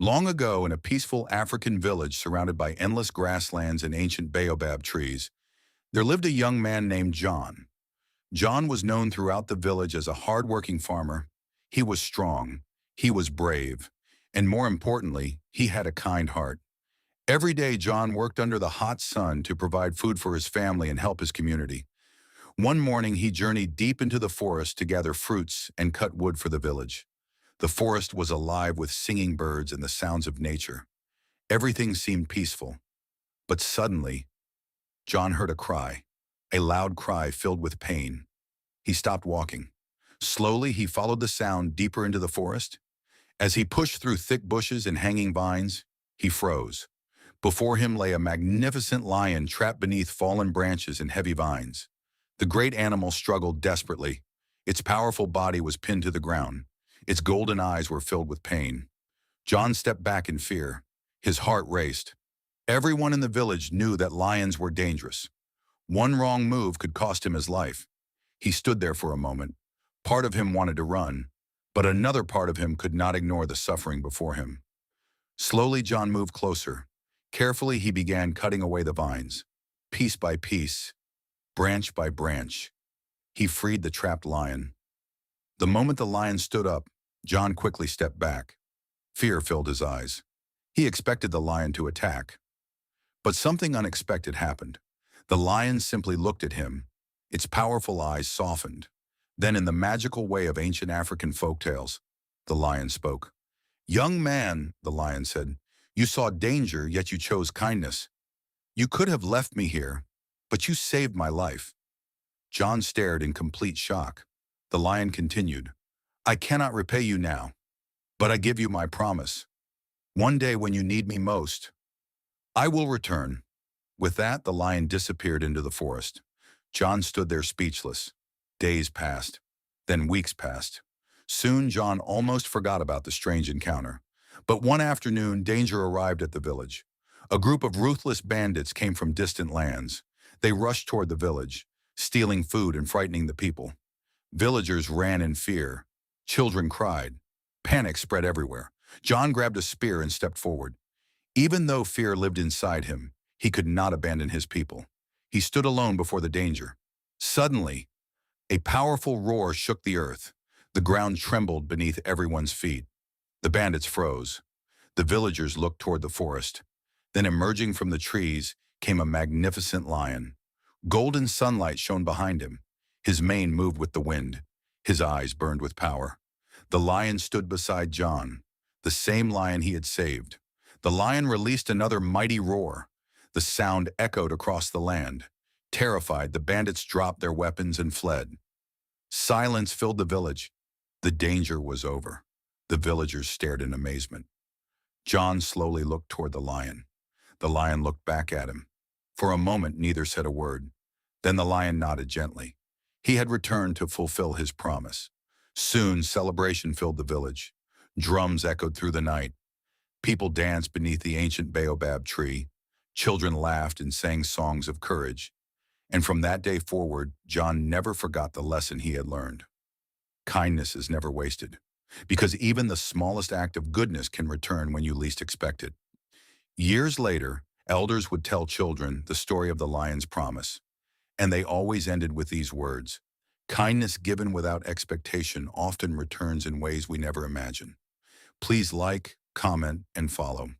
Long ago, in a peaceful African village surrounded by endless grasslands and ancient baobab trees, there lived a young man named John. John was known throughout the village as a hard-working farmer. He was strong, he was brave, and more importantly, he had a kind heart. Every day, John worked under the hot sun to provide food for his family and help his community. One morning, he journeyed deep into the forest to gather fruits and cut wood for the village. The forest was alive with singing birds and the sounds of nature. Everything seemed peaceful. But suddenly, John heard a cry, a loud cry filled with pain. He stopped walking. Slowly, he followed the sound deeper into the forest. As he pushed through thick bushes and hanging vines, he froze. Before him lay a magnificent lion trapped beneath fallen branches and heavy vines. The great animal struggled desperately. Its powerful body was pinned to the ground. Its golden eyes were filled with pain. John stepped back in fear. His heart raced. Everyone in the village knew that lions were dangerous. One wrong move could cost him his life. He stood there for a moment. Part of him wanted to run, but another part of him could not ignore the suffering before him. Slowly, John moved closer. Carefully, he began cutting away the vines. Piece by piece, branch by branch, he freed the trapped lion. The moment the lion stood up, John quickly stepped back. Fear filled his eyes. He expected the lion to attack. But something unexpected happened. The lion simply looked at him. Its powerful eyes softened. Then, in the magical way of ancient African folktales, the lion spoke. "Young man," the lion said, "you saw danger, yet you chose kindness. You could have left me here, but you saved my life." John stared in complete shock. The lion continued, "I cannot repay you now, but I give you my promise. One day when you need me most, I will return." With that, the lion disappeared into the forest. John stood there speechless. Days passed. Then weeks passed. Soon, John almost forgot about the strange encounter. But one afternoon, danger arrived at the village. A group of ruthless bandits came from distant lands. They rushed toward the village, stealing food and frightening the people. Villagers ran in fear. Children cried. Panic spread everywhere. John grabbed a spear and stepped forward. Even though fear lived inside him, he could not abandon his people. He stood alone before the danger. Suddenly, a powerful roar shook the earth. The ground trembled beneath everyone's feet. The bandits froze. The villagers looked toward the forest. Then, emerging from the trees, came a magnificent lion. Golden sunlight shone behind him. His mane moved with the wind. His eyes burned with power. The lion stood beside John, the same lion he had saved. The lion released another mighty roar. The sound echoed across the land. Terrified, the bandits dropped their weapons and fled. Silence filled the village. The danger was over. The villagers stared in amazement. John slowly looked toward the lion. The lion looked back at him. For a moment, neither said a word. Then the lion nodded gently. He had returned to fulfill his promise. Soon, celebration filled the village. Drums echoed through the night. People danced beneath the ancient baobab tree. Children laughed and sang songs of courage. And from that day forward, John never forgot the lesson he had learned. Kindness is never wasted, because even the smallest act of goodness can return when you least expect it. Years later, elders would tell children the story of the lion's promise, and they always ended with these words: "Kindness given without expectation often returns in ways we never imagine." Please like, comment, and follow.